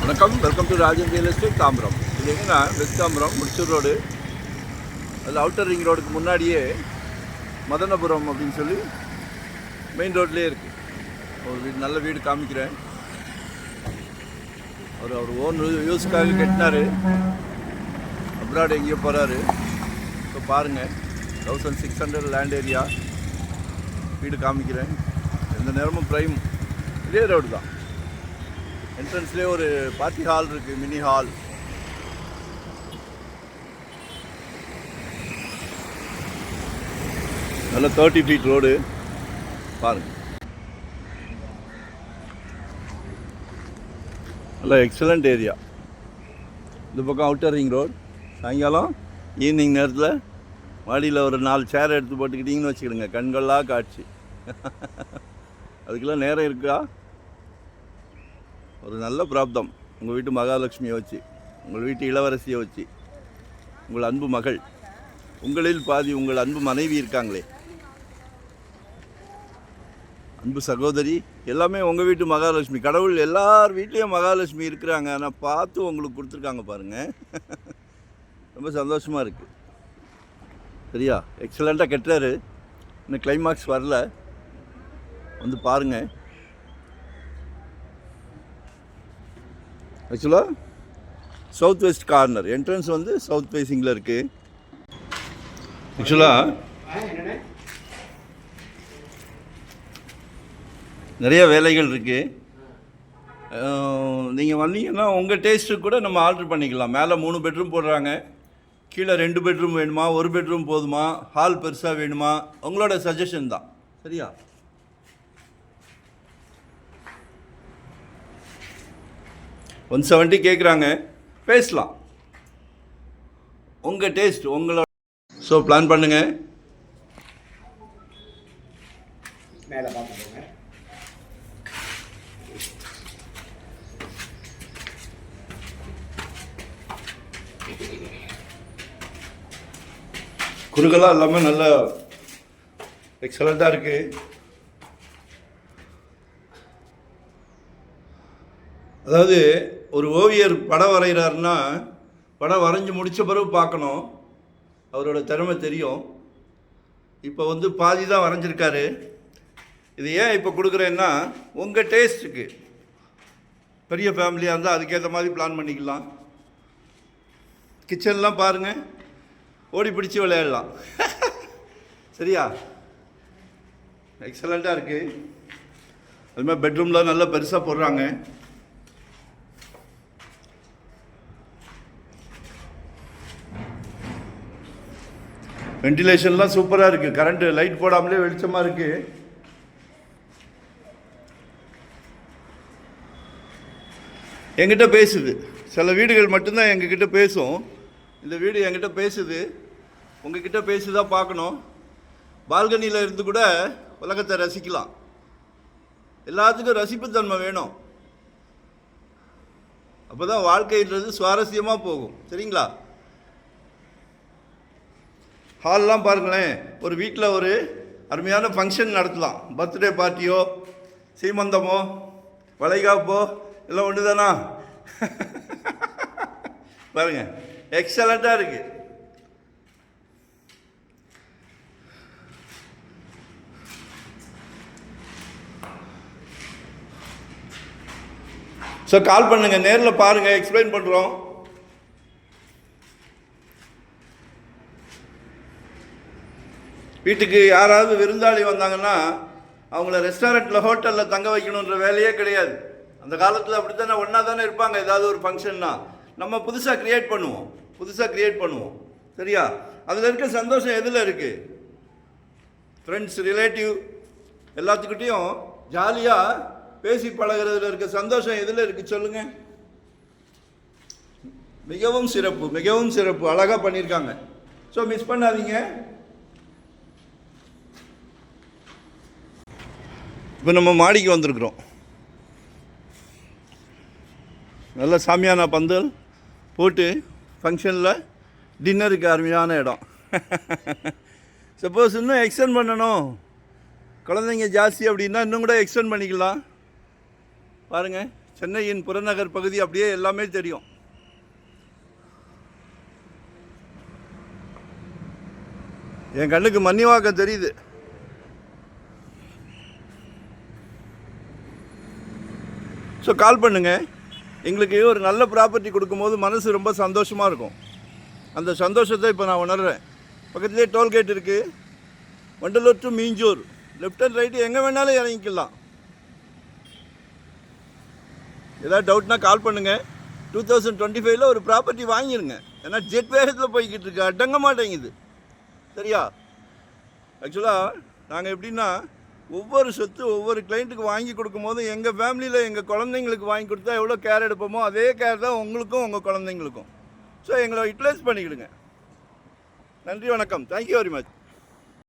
வணக்கம், welcome to Rajan real estate Tambaram. இது எங்கன்னா வெஸ்ட் தாம்பரம் முடிச்சூர் ரோடு, அதில் அவுட்டர் ரிங் ரோடுக்கு முன்னாடியே மதனபுரம் அப்படின்னு சொல்லி மெயின் ரோட்லேயே இருக்குது. ஒரு வீடு, நல்ல வீடு காமிக்கிறேன். அவர் ஓன் யூஸ்க்காக கட்டினார், அப்ராட் எங்கேயோ போகிறாரு. இப்போ பாருங்கள், 1600 லேண்ட் ஏரியா வீடு காமிக்கிறேன். எந்த நேரமும் ப்ரைம், இதே ரோடு தான். என்ட்ரன்ஸ்லேயே ஒரு பார்ட்டி ஹால் இருக்குது, மினி ஹால். நல்ல 30 ஃபீட் ரோடு பாருங்கள். நல்ல எக்ஸலண்ட் ஏரியா. இந்த பக்கம் அவுட்டர் ரிங் ரோடு. சாயங்காலம் ஈவினிங் நேரத்தில் மாடியில் ஒரு 4 சேர் எடுத்து போட்டுக்கிட்டிங்கன்னு வச்சுக்கிடுங்க, கண்கொள்ளா காட்சி. அதுக்கெல்லாம் நேரம் இருக்கா? ஒரு நல்ல பிராப்தம். உங்கள் வீட்டு மகாலட்சுமியை வச்சு, உங்கள் வீட்டு இளவரசியை வச்சு, உங்கள் அன்பு மகள், உங்களில் பாதி உங்கள் அன்பு மனைவி இருக்காங்களே, அன்பு சகோதரி, எல்லாமே உங்கள் வீட்டு மகாலட்சுமி. கடவுள் எல்லார் வீட்லேயும் மகாலட்சுமி இருக்கிறாங்க. ஆனால் பார்த்து உங்களுக்கு கொடுத்துருக்காங்க பாருங்கள். ரொம்ப சந்தோஷமாக இருக்குது. சரியா? எக்ஸலண்ட்டாக கட்டுறாரு. இன்னும் கிளைமாக்ஸ் வரல, வந்து பாருங்கள். ஆக்சுவலாக சவுத் வெஸ்ட் கார்னர் என்ட்ரன்ஸ் வந்து சவுத் ஃபேஸிங்கில் இருக்குது. ஆக்சுவலாக நிறைய வேலைகள் இருக்குது. நீங்கள் வந்தீங்கன்னா உங்கள் டேஸ்ட்டுக்கு கூட நம்ம ஆர்டர் பண்ணிக்கலாம். மேலே 3 பெட்ரூம் போடுறாங்க, கீழே 2 பெட்ரூம் வேணுமா, 1 பெட்ரூம் போதுமா, ஹால் பெருசாக வேணுமா, உங்களோட சஜஷன் தான். சரியா? $170 கேட்குறாங்க, பேசலாம். உங்கள் டேஸ்ட், உங்களோட. ஸோ பிளான் பண்ணுங்கள். மேலே பார்த்துக்கோங்க. குறுகலாக இல்லாமல் நல்ல எக்ஸலண்ட்டாக இருக்குது. அதாவது ஒரு ஓவியர் படம் வரைகிறாருன்னா, படம் வரைஞ்சி முடித்த பிறகு பார்க்கணும், அவரோட திறமை தெரியும். இப்போ வந்து பாதி தான் வரைஞ்சிருக்காரு. இது ஏன் இப்போ கொடுக்குறேன்னா, உங்கள் டேஸ்ட்டுக்கு. பெரிய ஃபேமிலியாக இருந்தால் அதுக்கேற்ற மாதிரி பிளான் பண்ணிக்கலாம். கிச்சன்லாம் பாருங்கள், ஓடி பிடிச்சி விளையாடலாம். சரியா? எக்ஸலண்ட்டாக இருக்குது. அதுமாதிரி பெட்ரூம்லாம் நல்லா பெருசாக போடுறாங்க. வென்டிலேஷன்லாம் சூப்பராக இருக்குது. கரண்ட்டு லைட் போடாமலே வெளிச்சமாக இருக்குது. என்கிட்ட பேசுது. சில வீடுகள் மட்டும்தான் எங்ககிட்ட பேசும். இந்த வீடு என்கிட்ட பேசுது. உங்ககிட்ட பேசுதான் பார்க்கணும். பால்கனியில் இருந்து கூட உலகத்தை ரசிக்கலாம். எல்லாத்துக்கும் ரசிப்புத்தன்மை வேணும். அப்போ தான் வாழ்க்கைன்றது சுவாரஸ்யமாக போகும். சரிங்களா? ஹால்லாம் பாருங்களேன். ஒரு வீட்டில் ஒரு அருமையான ஃபங்க்ஷன் நடத்தலாம். பர்த்டே பார்ட்டியோ, சீமந்தமோ, வளைகாப்போ எல்லாம் ஒன்று தானா? பாருங்கள், எக்ஸலண்ட்டாக இருக்குது. ஸோ கால் பண்ணுங்கள், நேரில் பாருங்கள், எக்ஸ்பிளைன் பண்ணுறோம். வீட்டுக்கு யாராவது விருந்தாளி வந்தாங்கன்னா அவங்கள ரெஸ்டாரண்ட்டில், ஹோட்டலில் தங்க வைக்கணுன்ற வேலையே கிடையாது. அந்த காலத்தில் அப்படி தானே, ஒன்றா தானே இருப்பாங்க. ஏதாவது ஒரு ஃபங்க்ஷன்னா நம்ம புதுசாக க்ரியேட் பண்ணுவோம். சரியா? அதில் இருக்க சந்தோஷம் எதில் இருக்குது? ஃப்ரெண்ட்ஸ், ரிலேட்டிவ் எல்லாத்துக்கிட்டையும் ஜாலியாக பேசி பழகிறதுல இருக்க சந்தோஷம் எதில் இருக்குது சொல்லுங்கள்? மிகவும் சிறப்பு. அழகாக பண்ணியிருக்காங்க. ஸோ மிஸ் பண்ணாதீங்க. இப்போ நம்ம மாடிக்கு வந்திருக்கிறோம். நல்ல சாமியான பந்தல் போட்டு ஃபங்க்ஷனில் டின்னருக்கு அருமையான இடம். சப்போஸ் இன்னும் எக்ஸ்டெண்ட் பண்ணணும், குழந்தைங்க ஜாஸ்தி அப்படின்னா இன்னும் கூட எக்ஸ்டெண்ட் பண்ணிக்கலாம். பாருங்கள், சென்னையின் புறநகர் பகுதி அப்படியே எல்லாமே தெரியும். என் கண்ணுக்கு மன்னிவாக்கம் தெரியுது. ஸோ கால் பண்ணுங்க. எங்களுக்கு ஒரு நல்ல ப்ராப்பர்ட்டி கொடுக்கும்போது மனசு ரொம்ப சந்தோஷமாக இருக்கும். அந்த சந்தோஷத்தை இப்போ நான் உணர்கிறேன். பக்கத்துலேயே டோல்கேட் இருக்குது. Vandalur to Minjur left and right எங்கே வேணாலும் இறங்கிக்கலாம். ஏதாவது டவுட்னா கால் பண்ணுங்கள். 2025 ஒரு ப்ராப்பர்ட்டி வாங்கிடுங்க. ஏன்னா ஜெட் வேகத்தில் போய்கிட்டு இருக்கு, அடங்க மாட்டேங்குது. சரியா? ஆக்சுவலாக நாங்கள் எப்படின்னா ஒவ்வொரு சொத்து ஒவ்வொரு கிளைண்ட்டுக்கு வாங்கி கொடுக்கும்போது எங்கள் ஃபேமிலியில் எங்கள் குழந்தைங்களுக்கு வாங்கி கொடுத்தா எவ்வளோ கேர் எடுப்போமோ அதே கேர் தான் உங்களுக்கும் உங்கள் குழந்தைங்களுக்கும். ஸோ எங்களை யூட்டிலைஸ் பண்ணிக்கிடுங்க. நன்றி, வணக்கம். Thank you very much.